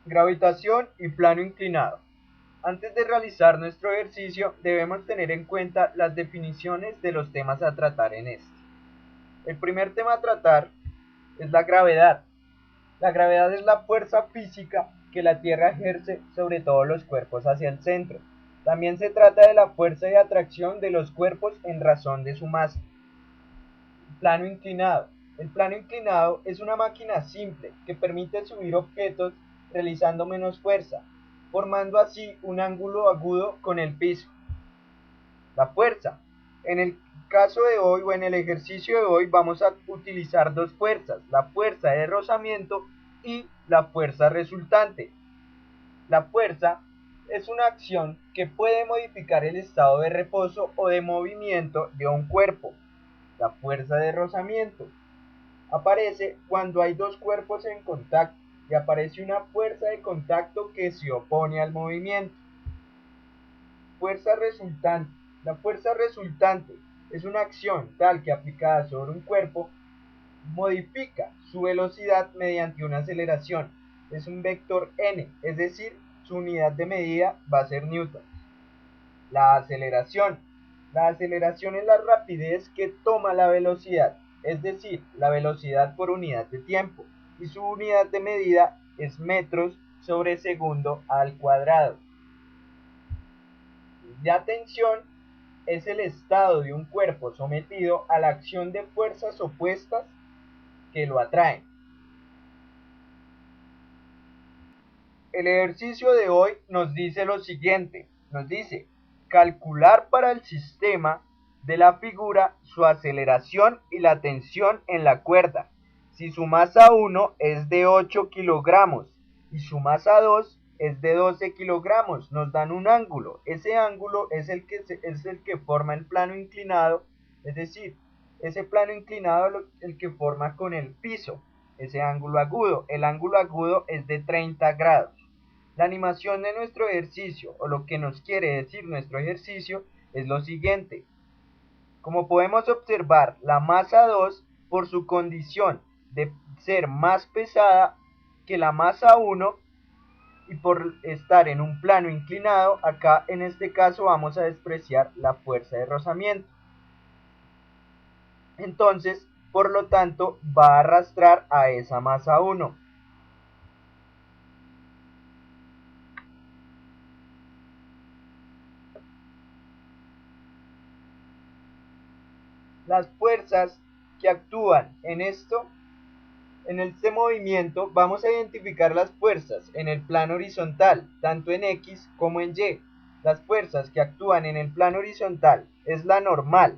Gravitación y plano inclinado. Antes de realizar nuestro ejercicio, debemos tener en cuenta las definiciones de los temas a tratar en este. El primer tema a tratar es la gravedad. La gravedad es la fuerza física que la Tierra ejerce sobre todos los cuerpos hacia el centro. También se trata de la fuerza de atracción de los cuerpos en razón de su masa. Plano inclinado. El plano inclinado es una máquina simple que permite subir objetos realizando menos fuerza, formando así un ángulo agudo con el piso. La fuerza. En el caso de hoy o en el ejercicio de hoy vamos a utilizar dos fuerzas, la fuerza de rozamiento y la fuerza resultante. La fuerza es una acción que puede modificar el estado de reposo o de movimiento de un cuerpo. La fuerza de rozamiento aparece cuando hay dos cuerpos en contacto y aparece una fuerza de contacto que se opone al movimiento. Fuerza resultante. La fuerza resultante es una acción tal que aplicada sobre un cuerpo modifica su velocidad mediante una aceleración. Es un vector n, es decir, su unidad de medida va a ser newton. La aceleración. La aceleración es la rapidez que toma la velocidad, es decir, la velocidad por unidad de tiempo, y su unidad de medida es metros sobre segundo al cuadrado. La tensión es el estado de un cuerpo sometido a la acción de fuerzas opuestas que lo atraen. El ejercicio de hoy nos dice lo siguiente, nos dice calcular para el sistema de la figura su aceleración y la tensión en la cuerda. Si su masa 1 es de 8 kilogramos y su masa 2 es de 12 kilogramos, nos dan un ángulo. Ese ángulo es el que forma el plano inclinado, es decir, ese plano inclinado es el que forma con el piso, ese ángulo agudo. El ángulo agudo es de 30 grados. La animación de nuestro ejercicio, o lo que nos quiere decir nuestro ejercicio, es lo siguiente. Como podemos observar, la masa 2, por su condición de ser más pesada que la masa 1, y por estar en un plano inclinado, acá en este caso vamos a despreciar la fuerza de rozamiento. Entonces, por lo tanto, va a arrastrar a esa masa 1. Las fuerzas que actúan en este movimiento, vamos a identificar las fuerzas en el plano horizontal, tanto en X como en Y. Las fuerzas que actúan en el plano horizontal es la normal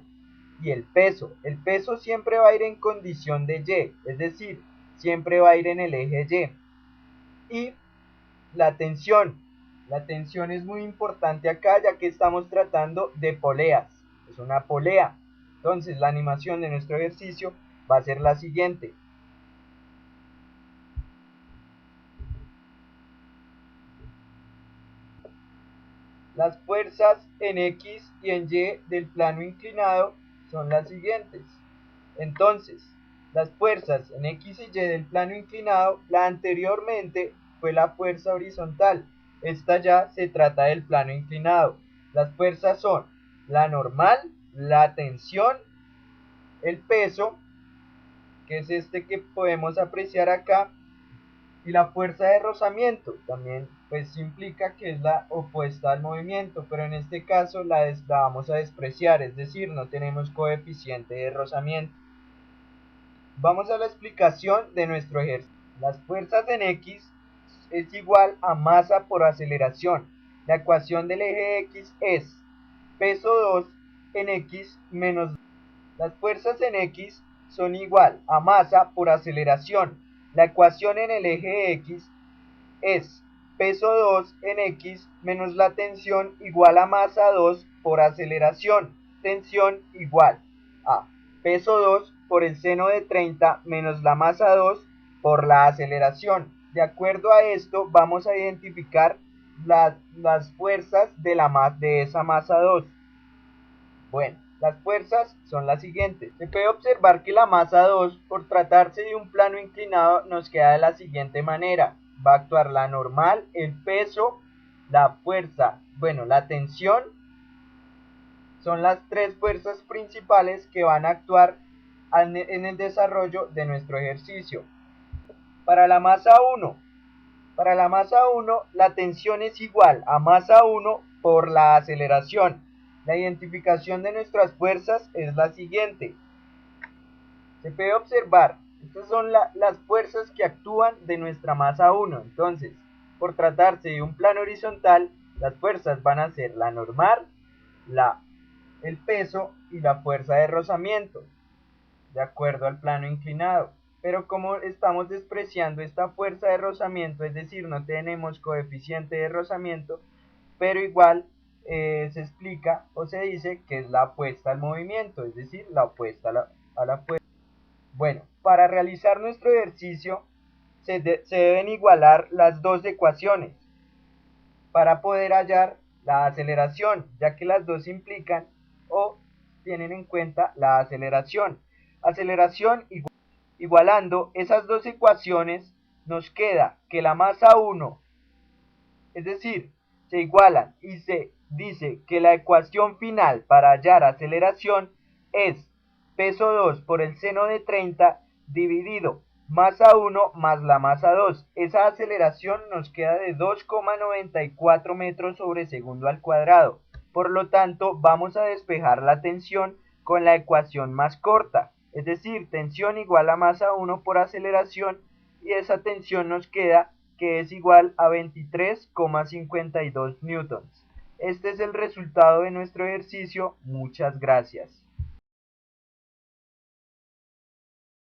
y el peso. El peso siempre va a ir en condición de Y, es decir, siempre va a ir en el eje Y. Y la tensión. La tensión es muy importante acá, ya que estamos tratando de poleas. Es una polea. Entonces, la animación de nuestro ejercicio va a ser la siguiente. Las fuerzas en X y en Y del plano inclinado son las siguientes. Entonces, las fuerzas en X y Y del plano inclinado, la anteriormente fue la fuerza horizontal. Esta ya se trata del plano inclinado. Las fuerzas son la normal, la tensión, el peso, que es este que podemos apreciar acá, y la fuerza de rozamiento también pues implica que es la opuesta al movimiento, pero en este caso la vamos a despreciar, es decir, no tenemos coeficiente de rozamiento. Vamos a la explicación de nuestro ejercicio. Las fuerzas en X es igual a masa por aceleración. La ecuación del eje X es peso 2 en X menos. Las fuerzas en X son igual a masa por aceleración. La ecuación en el eje X es peso 2 en X menos la tensión igual a masa 2 por aceleración. Tensión igual a peso 2 por el seno de 30 menos la masa 2 por la aceleración. De acuerdo a esto, vamos a identificar las fuerzas de esa masa 2. Bueno, las fuerzas son las siguientes. Se puede observar que la masa 2, por tratarse de un plano inclinado, nos queda de la siguiente manera. va a actuar la normal, el peso, la fuerza, bueno, la tensión. Son las tres fuerzas principales que van a actuar en el desarrollo de nuestro ejercicio. Para la masa 1, la tensión es igual a masa 1 por la aceleración. La identificación de nuestras fuerzas es la siguiente. Se puede observar, estas son las fuerzas que actúan de nuestra masa 1. Entonces, por tratarse de un plano horizontal, las fuerzas van a ser la normal, el peso y la fuerza de rozamiento, de acuerdo al plano inclinado. Pero como estamos despreciando esta fuerza de rozamiento, es decir, no tenemos coeficiente de rozamiento, pero igual se explica o se dice que es la opuesta al movimiento, es decir, la opuesta a la fuerza. Bueno, para realizar nuestro ejercicio se deben igualar las dos ecuaciones para poder hallar la aceleración, ya que las dos implican o tienen en cuenta la aceleración. Aceleración igualando esas dos ecuaciones, nos queda que la masa 1, es decir, se igualan y se dice que la ecuación final para hallar aceleración es peso 2 por el seno de 30 dividido masa 1 más la masa 2. Esa aceleración nos queda de 2,94 metros sobre segundo al cuadrado. Por lo tanto, vamos a despejar la tensión con la ecuación más corta, es decir, tensión igual a masa 1 por aceleración, y esa tensión nos queda que es igual a 23,52 newtons. Este es el resultado de nuestro ejercicio. Muchas gracias.